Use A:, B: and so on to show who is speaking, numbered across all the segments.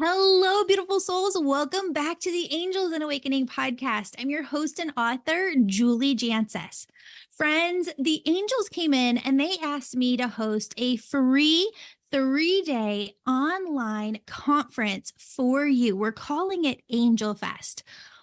A: Hello, beautiful souls. Welcome back to the Angels and Awakening podcast. I'm your host and author, Julie Jancis. Friends, the angels came in and they asked me to host a free 3-day online conference for you. We're calling it Angel Fest.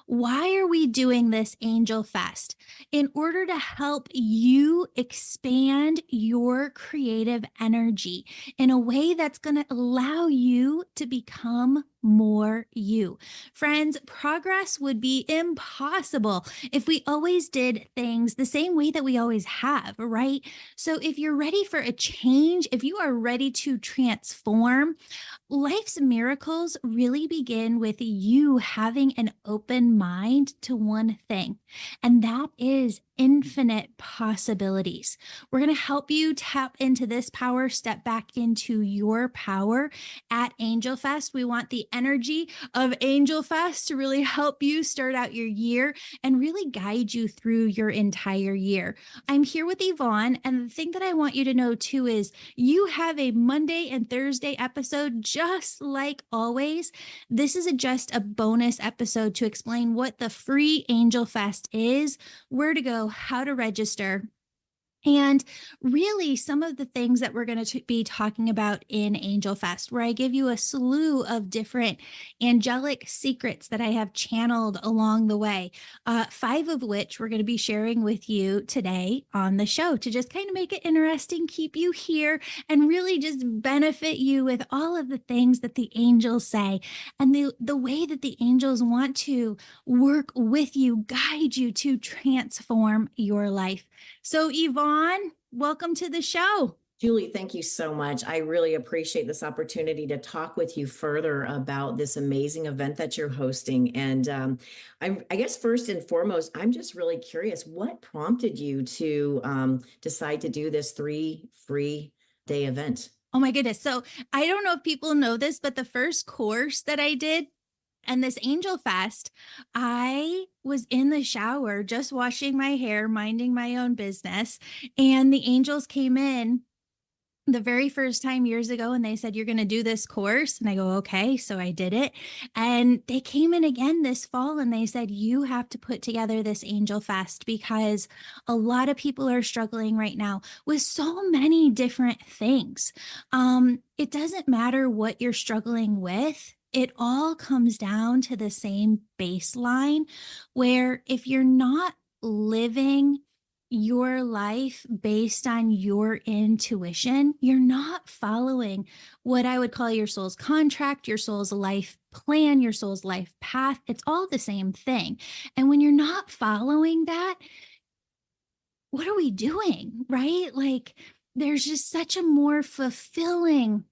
A: Why are we doing this Angel Fest? In order to help you expand your creative energy in a way that's going to allow you to become more you. Friends, progress would be impossible if we always did things the same way that we always have, right? So if you're ready for a change, if you are ready to transform, life's miracles really begin with you having an open mind to one thing, and that is infinite possibilities. We're going to help you tap into this power, step back into your power at Angel Fest. We want the energy of Angel Fest to really help you start out your year and really guide you through your entire year. I'm here with Yvonne, and the thing that I want you to know too is you have a Monday and Thursday episode just like always. This is just a bonus episode to explain what the free Angel Fest is, where to go, how to register, and really some of the things that we're going to be talking about in Angel Fest, where I give you a slew of different angelic secrets that I have channeled along the way, 5 of which we're going to be sharing with you today on the show to just kind of make it interesting, keep you here, and really just benefit you with all of the things that the angels say and the way that the angels want to work with you, guide you to transform your life. So Yvonne, welcome to the show.
B: Julie, thank you so much. I really appreciate this opportunity to talk with you further about this amazing event that you're hosting. And I guess first and foremost, I'm just really curious, what prompted you to decide to do this 3 free day event?
A: Oh my goodness. So I don't know if people know this, but the first course that I did and this Angel Fest, I was in the shower just washing my hair, minding my own business, and the angels came in the very first time years ago and they said, "You're going to do this course." And I go, "Okay." So I did it. And they came in again this fall and they said, "You have to put together this Angel Fest because a lot of people are struggling right now with so many different things." It doesn't matter what you're struggling with. It all comes down to the same baseline where if you're not living your life based on your intuition, you're not following what I would call your soul's contract, your soul's life plan, your soul's life path. It's all the same thing. And when you're not following that, what are we doing? Right? Like, there's just such a more fulfilling,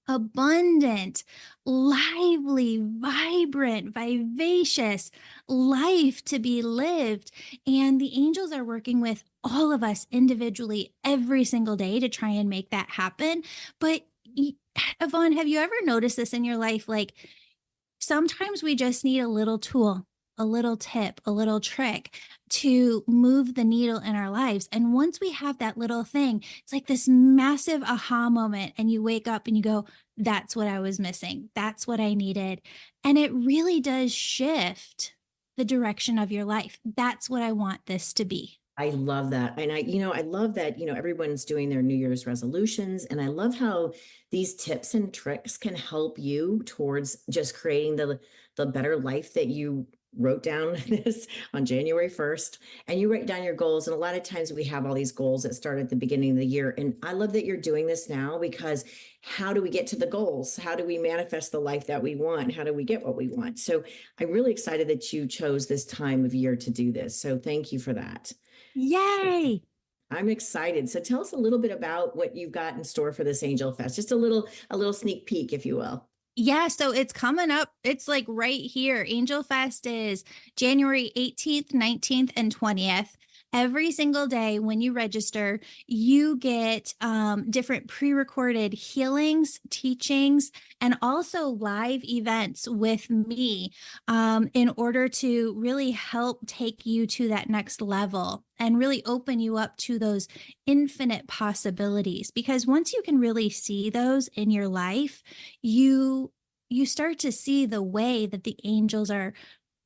A: abundant, lively, vibrant, vivacious life to be lived. And the angels are working with all of us individually every single day to try and make that happen. But Yvonne, have you ever noticed this in your life? Like, sometimes we just need a little tool, a little tip, a little trick to move the needle in our lives. And once we have that little thing, it's like this massive aha moment. And you wake up and you go, "That's what I was missing. That's what I needed." And it really does shift the direction of your life. That's what I want this to be.
B: I love that. And I love that, everyone's doing their New Year's resolutions. And I love how these tips and tricks can help you towards just creating the better life that you wrote down this on January 1st. And you write down your goals. And a lot of times we have all these goals that start at the beginning of the year. And I love that you're doing this now, because how do we get to the goals? How do we manifest the life that we want? How do we get what we want? So I'm really excited that you chose this time of year to do this. So thank you for that.
A: Yay.
B: I'm excited. So tell us a little bit about what you've got in store for this Angel Fest. Just a little sneak peek, if you will.
A: Yeah, so it's coming up. It's like right here. Angel Fest is January 18th, 19th, and 20th. Every single day when you register, you get different pre-recorded healings, teachings, and also live events with me in order to really help take you to that next level and really open you up to those infinite possibilities. Because once you can really see those in your life, you you start to see the way that the angels are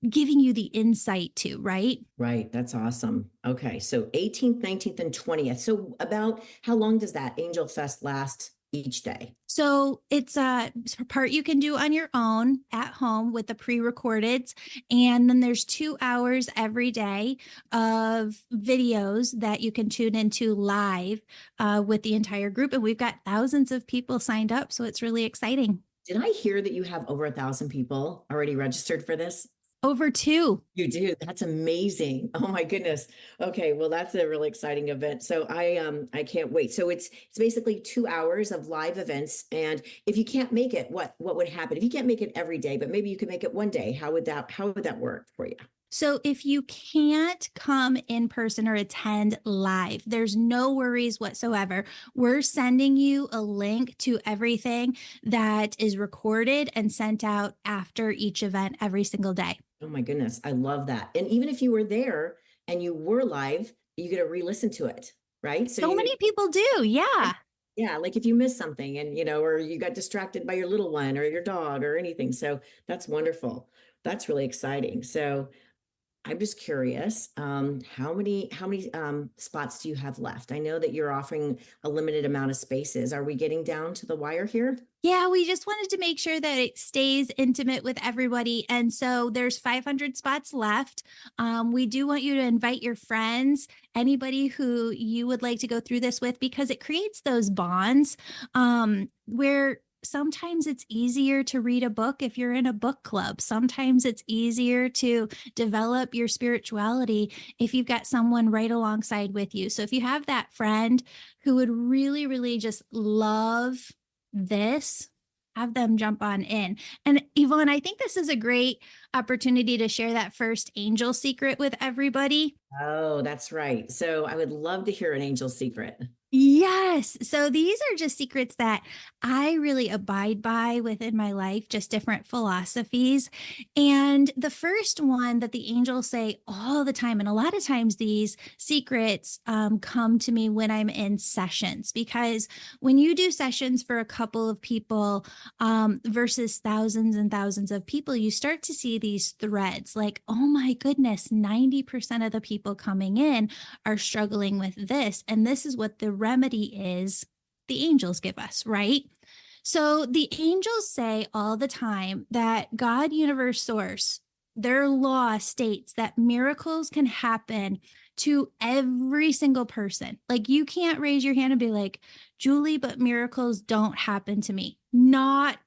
A: giving you the insight to, right?
B: Right. That's awesome. Okay. So 18th, 19th, and 20th. So about how long does that Angel Fest last each day?
A: So it's a part you can do on your own at home with the pre-recordeds. And then there's 2 hours every day of videos that you can tune into live with the entire group. And we've got thousands of people signed up. So it's really exciting.
B: Did I hear that you have over 1,000 people already registered for this?
A: Over two.
B: You do. That's amazing. Oh my goodness. Okay, well that's a really exciting event. So I can't wait. So it's basically 2 hours of live events, and if you can't make it, what would happen? If you can't make it every day, but maybe you could make it one day, how would that work for you?
A: So if you can't come in person or attend live, there's no worries whatsoever. We're sending you a link to everything that is recorded and sent out after each event every single day.
B: Oh my goodness, I love that. And even if you were there and you were live, you get to re-listen to it, right? So
A: So
B: you
A: many people do. Yeah.
B: yeah, like if you missed something and or you got distracted by your little one or your dog or anything. So that's wonderful. That's really exciting. So I'm just curious, how many spots do you have left? I know that you're offering a limited amount of spaces. Are we getting down to the wire here?
A: Yeah, we just wanted to make sure that it stays intimate with everybody. And so there's 500 spots left. We do want you to invite your friends, anybody who you would like to go through this with, because it creates those bonds where sometimes it's easier to read a book if you're in a book club. Sometimes it's easier to develop your spirituality if you've got someone right alongside with you. So if you have that friend who would really, really just love this, have them jump on in. And Yvonne, I think this is a great opportunity to share that first angel secret with everybody.
B: Oh, that's right. So I would love to hear an angel secret.
A: Yes. So these are just secrets that I really abide by within my life, just different philosophies. And the first one that the angels say all the time, and a lot of times these secrets come to me when I'm in sessions, because when you do sessions for a couple of people versus thousands and thousands of people, you start to see these threads like, oh my goodness, 90% of the people coming in are struggling with this. And this is what the remedy is the angels give us, right? So the angels say all the time that God, universe, source, their law states that miracles can happen to every single person. Like you can't raise your hand and be like, Julie, but miracles don't happen to me. Not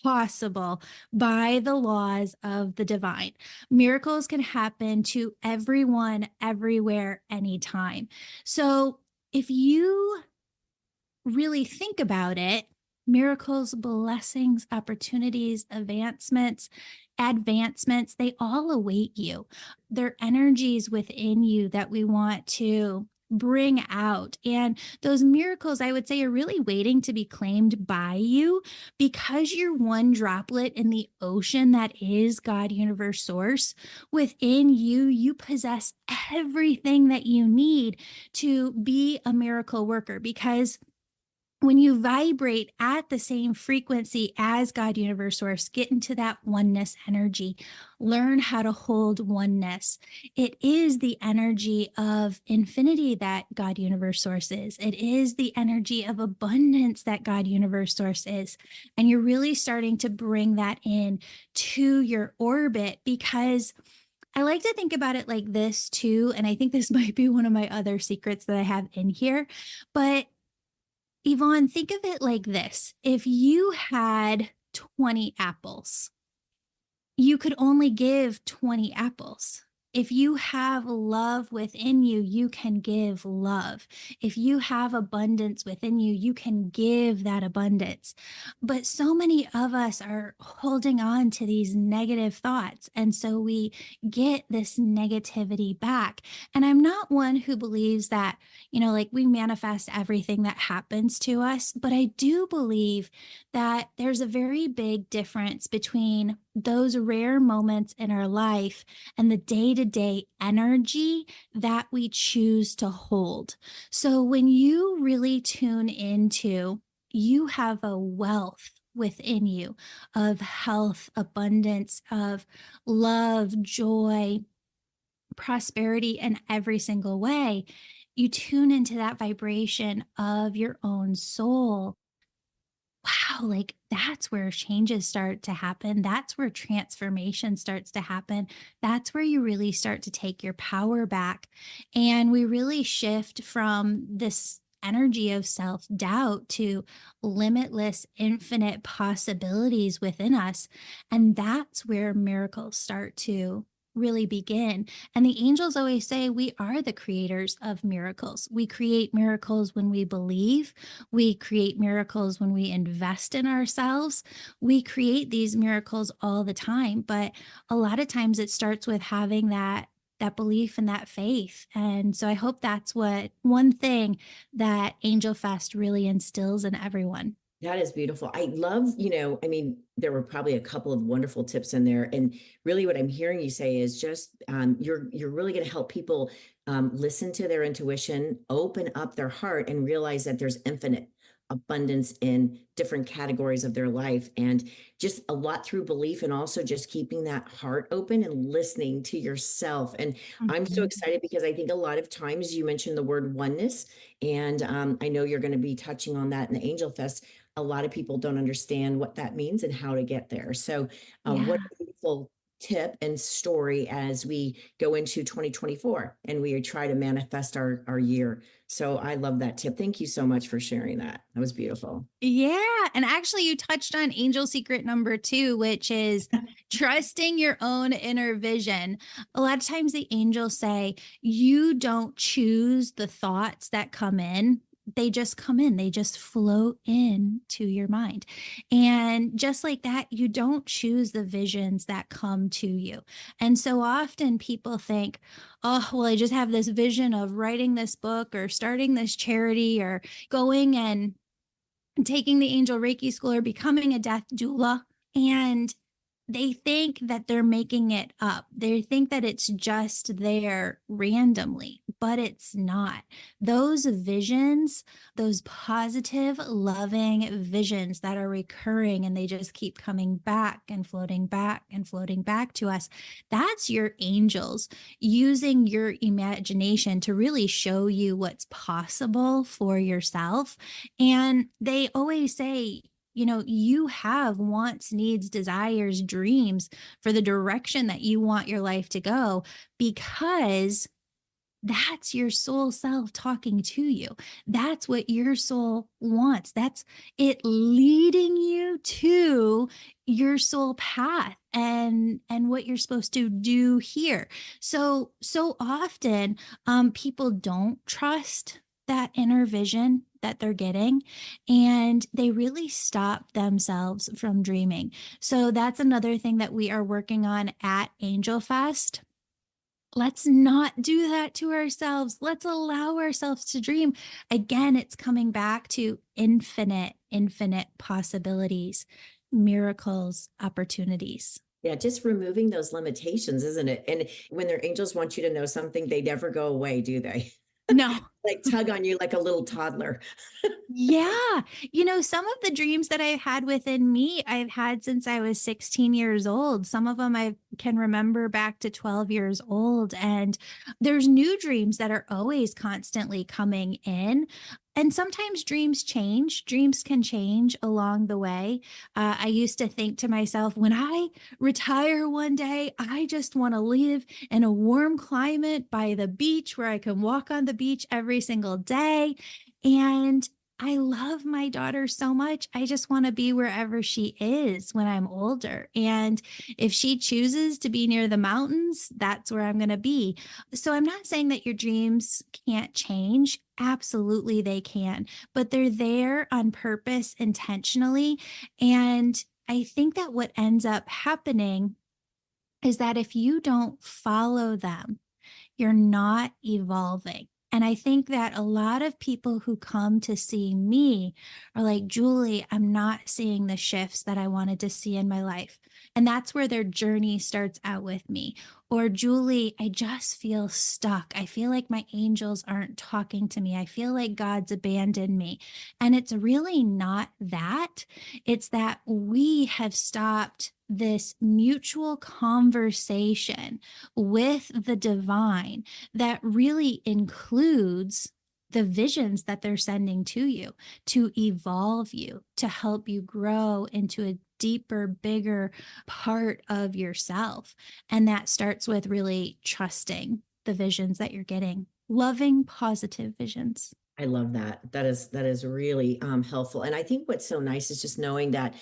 A: possible by the laws of the divine. Miracles can happen to everyone, everywhere, anytime. So if you really think about it, miracles, blessings, opportunities, advancements, they all await you. They're energies within you that we want to bring out. And those miracles, I would say, are really waiting to be claimed by you because you're one droplet in the ocean that is God, universe, source. Within you, you possess everything that you need to be a miracle worker because when you vibrate at the same frequency as God, universe, source, get into that oneness energy, learn how to hold oneness. It is the energy of infinity that God, universe, source is. It is the energy of abundance that God, universe, source is. And you're really starting to bring that in to your orbit because I like to think about it like this too. And I think this might be one of my other secrets that I have in here, but Yvonne, think of it like this. If you had 20 apples, you could only give 20 apples. If you have love within you, you can give love. If you have abundance within you, you can give that abundance. But so many of us are holding on to these negative thoughts. And so we get this negativity back. And I'm not one who believes that, like we manifest everything that happens to us. But I do believe that there's a very big difference between those rare moments in our life and the day to day energy that we choose to hold. So when you really tune into, you have a wealth within you of health, abundance, of love, joy, prosperity in every single way, you tune into that vibration of your own soul. Wow, like that's where changes start to happen. That's where transformation starts to happen. That's where you really start to take your power back. And we really shift from this energy of self doubt to limitless, infinite possibilities within us. And that's where miracles start to really begin. And the angels always say we are the creators of miracles. We create miracles when we believe. We create miracles when we invest in ourselves. We create these miracles all the time, but a lot of times it starts with having that belief and that faith. And so I hope that's what one thing that Angel Fest really instills in everyone.
B: That is beautiful. I love, I mean, there were probably a couple of wonderful tips in there, and really, what I'm hearing you say is just you're really going to help people listen to their intuition, open up their heart, and realize that there's infinite abundance in different categories of their life, and just a lot through belief, and also just keeping that heart open and listening to yourself. And I'm so
A: Mhm.
B: excited because I think a lot of times you mentioned the word oneness, and I know you're going to be touching on that in the Angel Fest. A lot of people don't understand what that means and how to get there. So, what
A: Yeah.
B: a beautiful tip and story as we go into 2024 and we try to manifest our year. So, I love that tip. Thank you so much for sharing that. That was beautiful.
A: Yeah, and actually you touched on angel secret number 2, which is trusting your own inner vision. A lot of times the angels say, "You don't choose the thoughts that come in. They just come in. They just flow in to your mind." And just like that, you don't choose the visions that come to you. And so often people think, "Oh, well, I just have this vision of writing this book or starting this charity or going and taking the angel Reiki school or becoming a death doula." And they think that they're making it up. They think that it's just there randomly, but it's not. Those visions, those positive, loving visions that are recurring and they just keep coming back and floating back and floating back to us, that's your angels using your imagination to really show you what's possible for yourself. And they always say, you have wants, needs, desires, dreams for the direction that you want your life to go because that's your soul self talking to you. That's what your soul wants. That's it leading you to your soul path and what you're supposed to do here. So often people don't trust that inner vision that they're getting and they really stop themselves from dreaming. So that's another thing that we are working on at Angel Fest. Let's not do that to ourselves. Let's allow ourselves to dream. Again, it's coming back to infinite, infinite possibilities, miracles, opportunities.
B: Yeah, just removing those limitations, isn't it? And when their angels want you to know something, they never go away, do they?
A: No.
B: Like tug on you like a little toddler.
A: Yeah. Some of the dreams that I've had within me, I've had since I was 16 years old. Some of them I can remember back to 12 years old. And there's new dreams that are always constantly coming in. And sometimes dreams change. Dreams can change along the way. I used to think to myself, when I retire one day, I just want to live in a warm climate by the beach where I can walk on the beach every single day. And I love my daughter so much. I just want to be wherever she is when I'm older. And if she chooses to be near the mountains, that's where I'm going to be. So I'm not saying that your dreams can't change. Absolutely, they can, but they're there on purpose intentionally. And I think that what ends up happening is that if you don't follow them, you're not evolving. And I think that a lot of people who come to see me are like, Julie, I'm not seeing the shifts that I wanted to see in my life. And that's where their journey starts out with me. Or, Julie, I just feel stuck. I feel like my angels aren't talking to me. I feel like God's abandoned me. And it's really not that. It's that we have stopped this mutual conversation with the divine that really includes the visions that they're sending to you to evolve you, to help you grow into a deeper, bigger part of yourself. And that starts with really trusting the visions that you're getting, loving positive visions.
B: I love that. That is really helpful. And I think what's so nice is just knowing that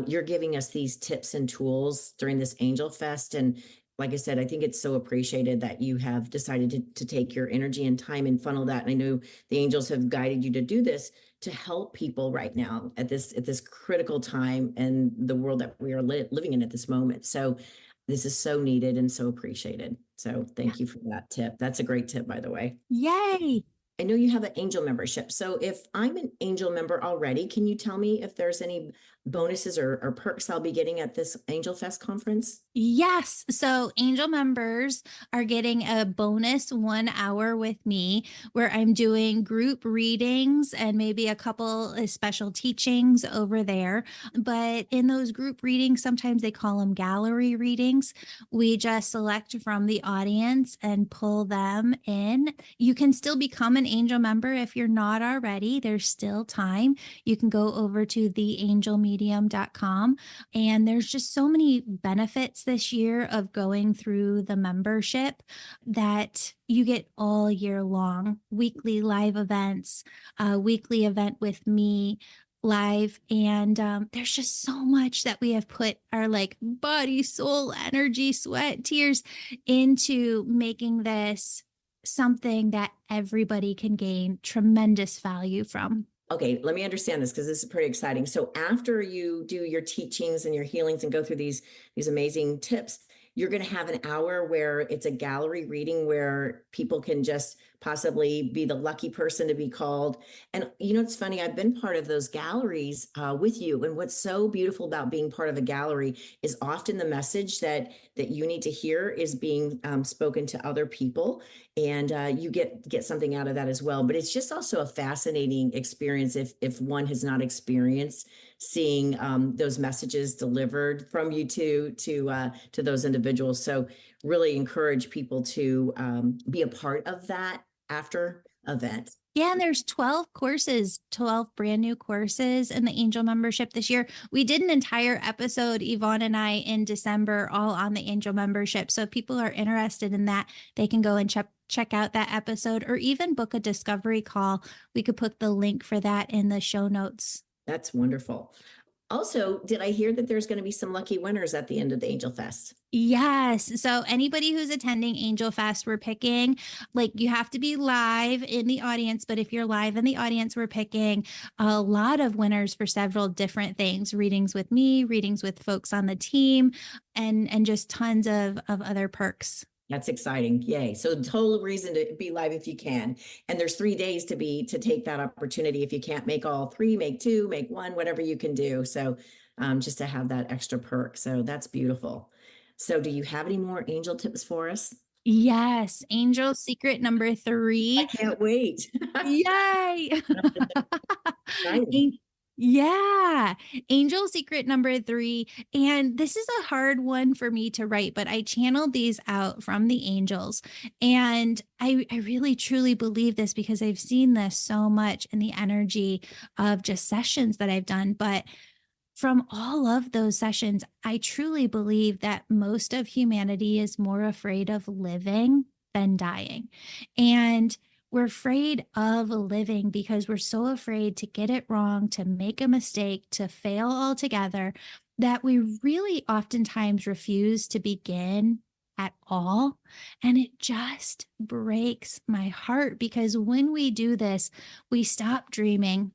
B: you're giving us these tips and tools during this Angel Fest. And like I said, I think it's so appreciated that you have decided to take your energy and time and funnel that. And I know the angels have guided you to do this to help people right now at this critical time and the world that we are living in at this moment. So this is so needed and so appreciated. So thank you for that tip. That's a great tip, by the way.
A: Yay!
B: I know you have an angel membership. So if I'm an angel member already, can you tell me if there's any bonuses or perks I'll be getting at this Angel Fest conference?
A: Yes. So angel members are getting a bonus 1 hour with me where I'm doing group readings and maybe a couple of special teachings over there. But in those group readings, sometimes they call them gallery readings. We just select from the audience and pull them in. You can still become an angel member if you're not already. There's still time. You can go over to theangelmedium.com, and there's just so many benefits this year of going through the membership that you get all year long. Weekly live events, a weekly event with me live. And there's just so much that we have put our like body, soul, energy, sweat, tears into making this something that everybody can gain tremendous value from.
B: Okay, let me understand this because this is pretty exciting. So after you do your teachings and your healings and go through these amazing tips, you're going to have an hour where it's a gallery reading where people can just possibly be the lucky person to be called. And it's funny. I've been part of those galleries with you, and what's so beautiful about being part of a gallery is often the message that you need to hear is being spoken to other people, and you get something out of that as well. But it's just also a fascinating experience if one has not experienced seeing those messages delivered from you to those individuals. So really encourage people to be a part of that after event.
A: Yeah, and there's 12 courses, 12 brand new courses in the Angel membership this year. We did an entire episode, Yvonne and I, in December, all on the Angel membership. So if people are interested in that, they can go and check out that episode or even book a discovery call. We could put the link for that in the show notes.
B: That's wonderful. Also, did I hear that there's going to be some lucky winners at the end of the Angel Fest?
A: Yes. So anybody who's attending Angel Fest, we're picking, like, you have to be live in the audience, but if you're live in the audience, we're picking a lot of winners for several different things, readings with me, readings with folks on the team, and just tons of other perks.
B: That's exciting. Yay. So total reason to be live if you can. And there's 3 days to take that opportunity. If you can't make all three, make two, make one, whatever you can do. So just to have that extra perk. So that's beautiful. So do you have any more angel tips for us?
A: Yes. Angel secret number
B: I
A: 3.
B: can't wait.
A: Yay.
B: Exciting.
A: An- yeah. Angel secret number 3. And this is a hard one for me to write, but I channeled these out from the angels. And I really truly believe this because I've seen this so much in the energy of just sessions that I've done. But from all of those sessions, I truly believe that most of humanity is more afraid of living than dying. And we're afraid of living because we're so afraid to get it wrong, to make a mistake, to fail altogether, that we really oftentimes refuse to begin at all. And it just breaks my heart because when we do this, we stop dreaming.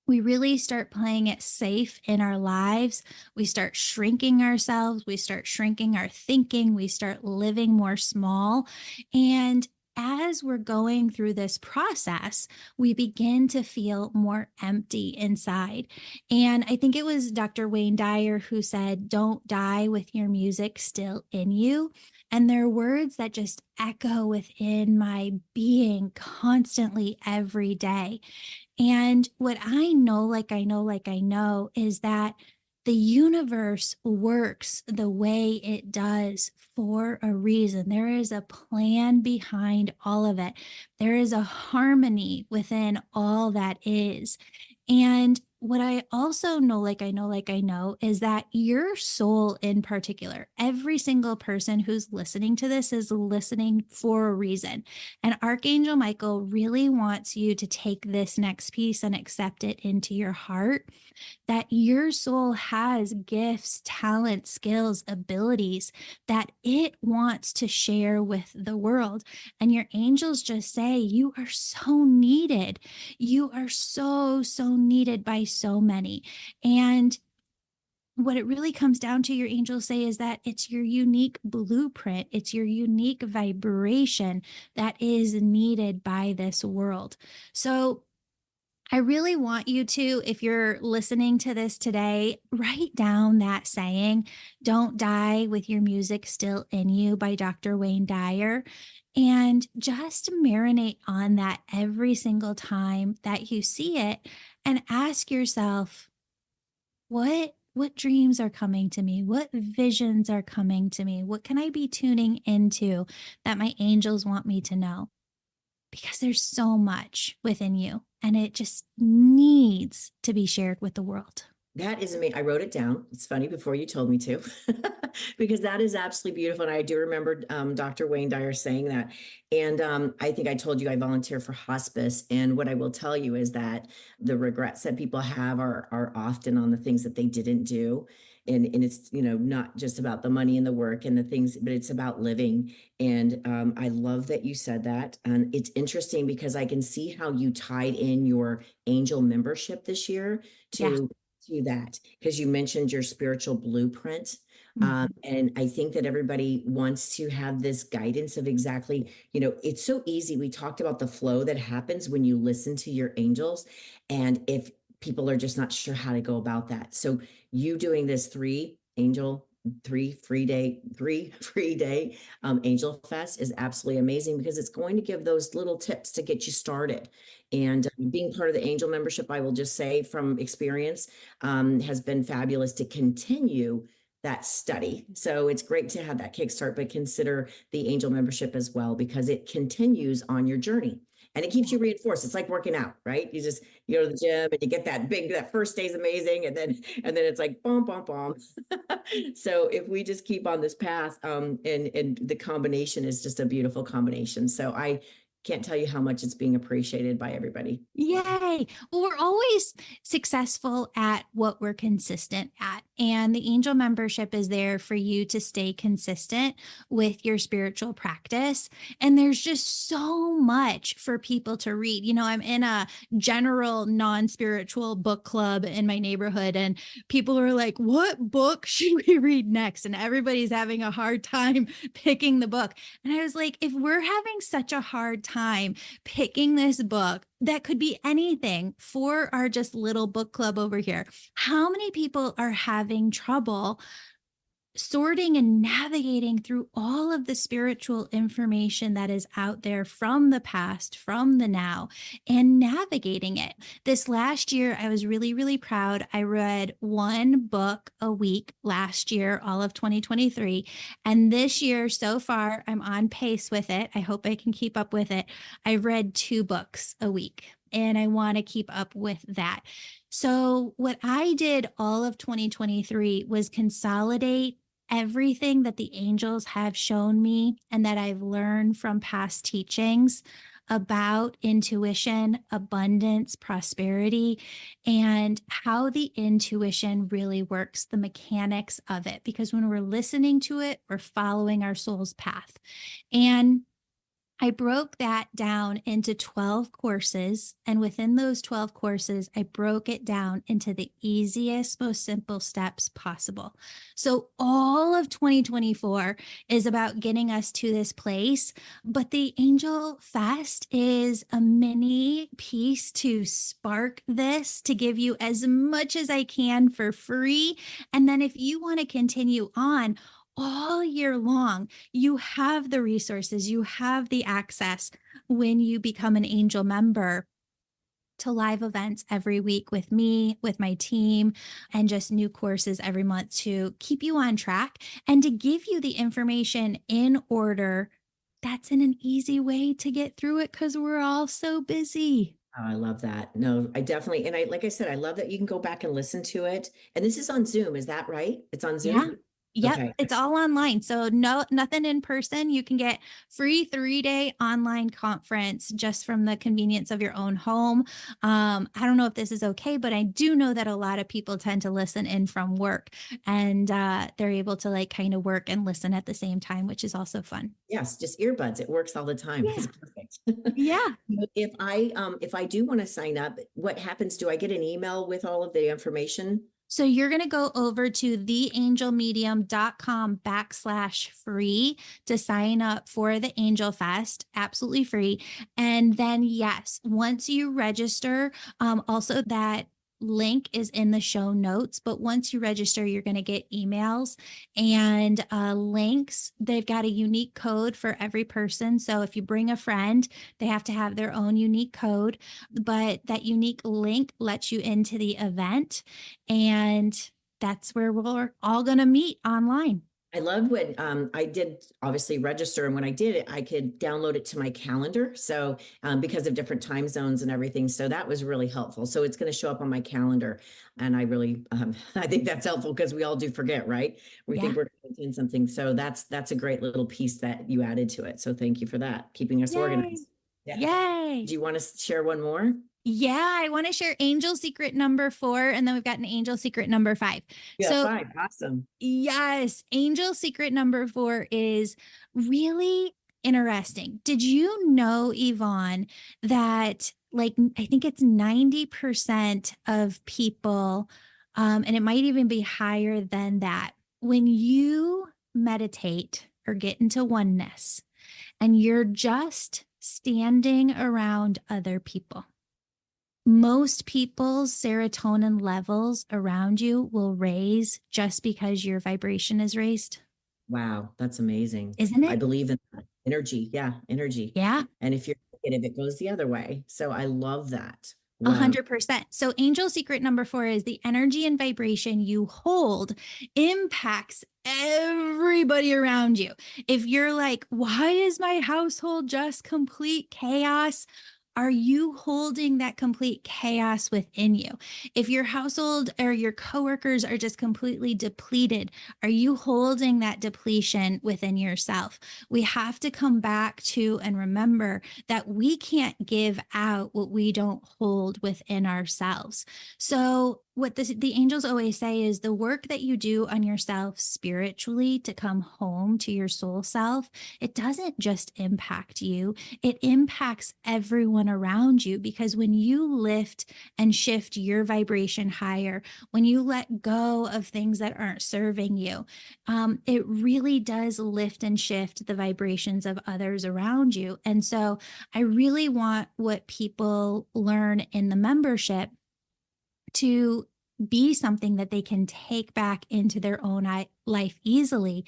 A: We really start playing it safe in our lives. We start shrinking ourselves. We start shrinking our thinking. We start living more small. And as we're going through this process, we begin to feel more empty inside. And I think it was Dr. Wayne Dyer who said, "Don't die with your music still in you." And they're words that just echo within my being constantly every day. And what I know, I know, is that the universe works the way it does for a reason. There is a plan behind all of it. There is a harmony within all that is. And what I also know, I know, is that your soul in particular, every single person who's listening to this is listening for a reason. And Archangel Michael really wants you to take this next piece and accept it into your heart, that your soul has gifts, talents, skills, abilities that it wants to share with the world. And your angels just say, you are so needed. You are so, so needed by so many. And what it really comes down to, your angels say, is that it's your unique blueprint, it's your unique vibration that is needed by this world. So, I really want you to, if you're listening to this today, write down that saying, "Don't die with your music still in you" by Dr. Wayne Dyer. And just marinate on that every single time that you see it and ask yourself, what dreams are coming to me? What visions are coming to me? What can I be tuning into that my angels want me to know? Because there's so much within you and it just needs to be shared with the world.
B: That is amazing. I wrote it down. It's funny before you told me to, because that is absolutely beautiful. And I do remember Dr. Wayne Dyer saying that. And I think I told you I volunteer for hospice. And what I will tell you is that the regrets that people have are often on the things that they didn't do. And it's, not just about the money and the work and the things, but it's about living. And I love that you said that. And it's interesting because I can see how you tied in your angel membership this year
A: Yeah.
B: to that, because you mentioned your spiritual blueprint.
A: Mhm.
B: And I think that everybody wants to have this guidance of exactly, it's so easy. We talked about the flow that happens when you listen to your angels. And if people are just not sure how to go about that. So you doing this three free day angel fest is absolutely amazing, because it's going to give those little tips to get you started. And being part of the angel membership, I will just say from experience, has been fabulous to continue that study. So it's great to have that kickstart, but consider the angel membership as well, because it continues on your journey and it keeps you reinforced. It's like working out, right? You go to the gym and you get that first day's amazing. And then it's like, boom, boom, boom. So if we just keep on this path, and the combination is just a beautiful combination. So I can't tell you how much it's being appreciated by everybody.
A: Yay. Well, we're always successful at what we're consistent at. And the angel membership is there for you to stay consistent with your spiritual practice. And there's just so much for people to read. I'm in a general non spiritual book club in my neighborhood, and people are like, "What book should we read next?" And everybody's having a hard time picking the book. And I was like, if we're having such a hard time picking this book that could be anything for our just little book club over here, how many people are having trouble sorting and navigating through all of the spiritual information that is out there from the past, from the now, and navigating it? This last year, I was really, really proud. I read one book a week last year, all of 2023. And this year, so far, I'm on pace with it. I hope I can keep up with it. I've read two books a week, and I want to keep up with that. So, what I did all of 2023 was consolidate everything that the angels have shown me and that I've learned from past teachings about intuition, abundance, prosperity, and how the intuition really works, the mechanics of it. Because when we're listening to it, we're following our soul's path. And I broke that down into 12 courses. And within those 12 courses, I broke it down into the easiest, most simple steps possible. So all of 2024 is about getting us to this place. But the Angel Fest is a mini piece to spark this, to give you as much as I can for free. And then if you want to continue on, all year long, you have the resources, you have the access when you become an Angel member to live events every week with me, with my team, and just new courses every month to keep you on track and to give you the information in order that's in an easy way to get through it because we're all so busy.
B: Oh, I love that. No, I definitely, and like I said, I love that you can go back and listen to it. And this is on Zoom, is that right? It's on
A: Yeah.
B: Zoom?
A: Yep,
B: Okay.
A: it's all online. So no nothing in person. You can get free 3-day online conference just from the convenience of your own home. I don't know if this is okay, but I do know that a lot of people tend to listen in from work and they're able to like kind of work and listen at the same time, which is also fun.
B: Yes, just earbuds. It works all the time. It's
A: Yeah.
B: perfect.
A: Yeah.
B: If I do want to sign up, what happens? Do I get an email with all of the information?
A: So you're going to go over to theangelmedium.com/free to sign up for the Angel Fest, absolutely free. And then, yes, once you register, also that link is in the show notes. But once you register, you're going to get emails and links. They've got a unique code for every person. So if you bring a friend, they have to have their own unique code. But that unique link lets you into the event. And that's where we're all going to meet online.
B: I love when I did obviously register, and when I did it, I could download it to my calendar. So because of different time zones and everything, so that was really helpful. So it's going to show up on my calendar, and I really I think that's helpful because we all do forget, right? We think
A: Yeah.
B: we're going to attend something, so that's a great little piece that you added to it. So thank you for that, keeping us
A: Yay.
B: organized. Yeah.
A: Yay.
B: Do you want to share one more?
A: Yeah, I want to share angel secret number 4, and then we've got an angel secret number 5.
B: Yeah,
A: So,
B: five. Awesome.
A: yes, angel secret number 4 is really interesting. Did you know, Yvonne, that like I think it's 90% of people, and it might even be higher than that, when you meditate or get into oneness and you're just standing around other people, most people's serotonin levels around you will raise just because your vibration is raised,
B: Wow, that's amazing.
A: isn't
B: I
A: it?
B: believe in that. Energy. Yeah, energy.
A: Yeah.
B: And if you're negative, it goes the other way. So I love that. Wow.
A: 100%. So, angel secret number 4 is the energy and vibration you hold impacts everybody around you. If you're like, why is my household just complete chaos? Are you holding that complete chaos within you? If your household or your coworkers are just completely depleted, are you holding that depletion within yourself? We have to come back to and remember that we can't give out what we don't hold within ourselves. So, what the angels always say is the work that you do on yourself spiritually to come home to your soul self, it doesn't just impact you, it impacts everyone around you. Because when you lift and shift your vibration higher, when you let go of things that aren't serving you, it really does lift and shift the vibrations of others around you. And so I really want what people learn in the membership to be something that they can take back into their own life easily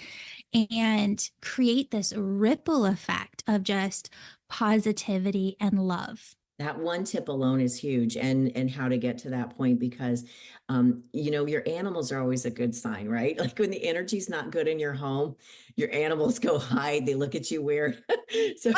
A: and create this ripple effect of just positivity and love.
B: That one tip alone is huge, and how to get to that point, because your animals are always a good sign, right? Like when the energy's not good in your home, your animals go hide, they look at you weird. So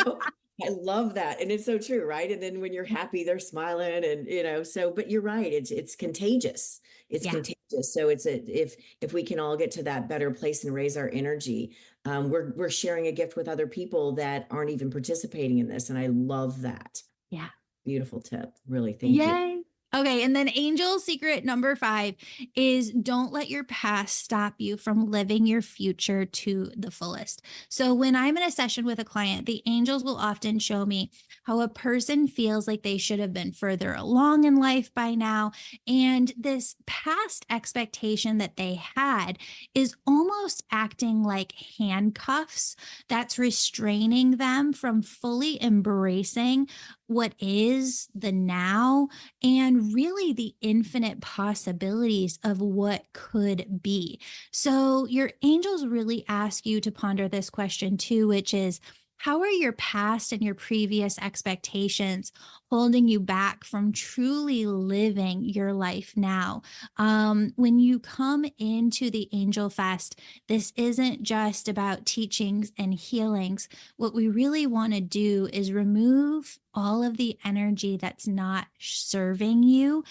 B: I love that. And it's so true, right? And then when you're happy, they're smiling, and so but you're right, it's contagious. It's
A: Yeah.
B: contagious. So if we can all get to that better place and raise our energy, we're sharing a gift with other people that aren't even participating in this. And I love that.
A: Yeah.
B: Beautiful tip. Really, thank you.
A: Yay. Okay, and then angel secret number 5 is don't let your past stop you from living your future to the fullest. So, when I'm in a session with a client, the angels will often show me how a person feels like they should have been further along in life by now. And this past expectation that they had is almost acting like handcuffs that's restraining them from fully embracing what is the now and really the infinite possibilities of what could be. So, your angels really ask you to ponder this question too, which is how are your past and your previous expectations holding you back from truly living your life now? When you come into the Angel Fest, this isn't just about teachings and healings. What we really want to do is remove all of the energy that's not serving you,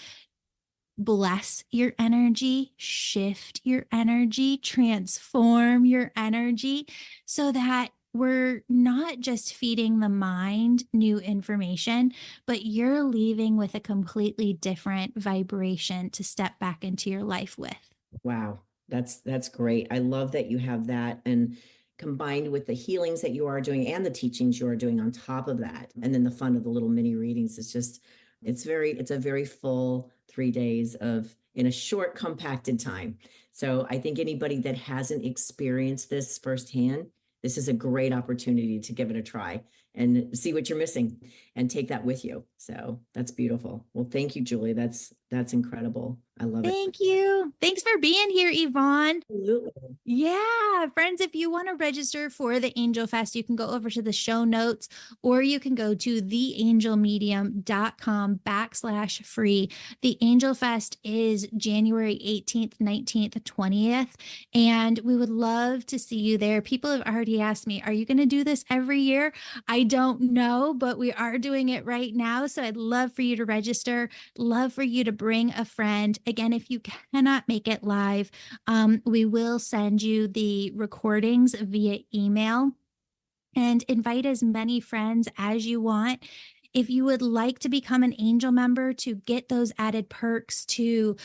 A: bless your energy, shift your energy, transform your energy so that we're not just feeding the mind new information, but you're leaving with a completely different vibration to step back into your life with.
B: Wow, that's great. I love that you have that, and combined with the healings that you are doing and the teachings you are doing on top of that, and then the fun of the little mini readings. It's just it's a very full 3 days of in a short compacted time. So I think anybody that hasn't experienced this firsthand, this is a great opportunity to give it a try and see what you're missing and take that with you. So that's beautiful. Well, thank you, Julie. That's incredible. I love it.
A: Thank you. Thanks for being here, Yvonne.
B: Absolutely.
A: Yeah, friends, if you want to register for the Angel Fest, you can go over to the show notes or you can go to theangelmedium.com/free. The Angel Fest is January 18th, 19th, 20th, and we would love to see you there. People have already asked me, are you going to do this every year? I don't know, but we are doing it right now. So I'd love for you to register, love for you to bring a friend. Again, if you cannot make it live, we will send you the recordings via email and invite as many friends as you want. If you would like to become an angel member to get those added perks, to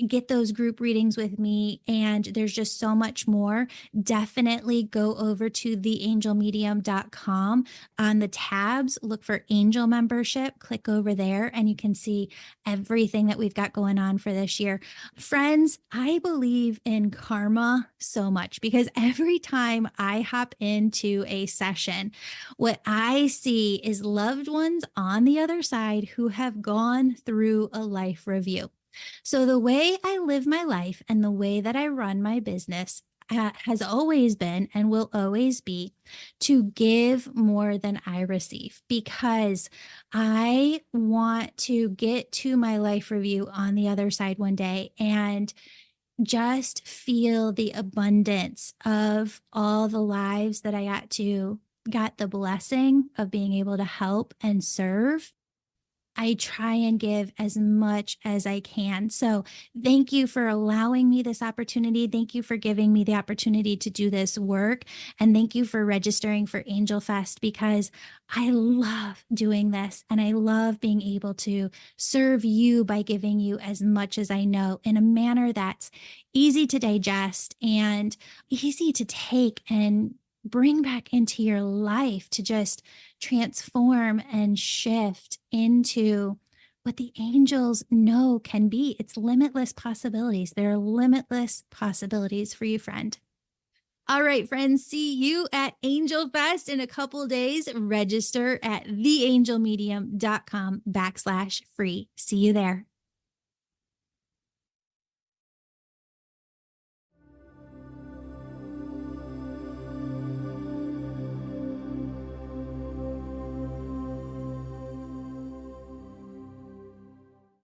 A: get those group readings with me, and there's just so much more, definitely go over to theangelmedium.com. On the tabs, look for angel membership, click over there, and you can see everything that we've got going on for this year. Friends, I believe in karma so much because every time I hop into a session, what I see is loved ones on the other side who have gone through a life review. So, the way I live my life and the way that I run my business has always been and will always be to give more than I receive because I want to get to my life review on the other side one day and just feel the abundance of all the lives that I got the blessing of being able to help and serve. I try and give as much as I can. So, thank you for allowing me this opportunity. Thank you for giving me the opportunity to do this work. And thank you for registering for Angel Fest because I love doing this and I love being able to serve you by giving you as much as I know in a manner that's easy to digest and easy to take and bring back into your life to just transform and shift into what the angels know can be. It's limitless possibilities. There are limitless possibilities for you, friend. All right, friends, see you at Angel Fest in a couple days. Register at theangelmedium.com/free. See you there.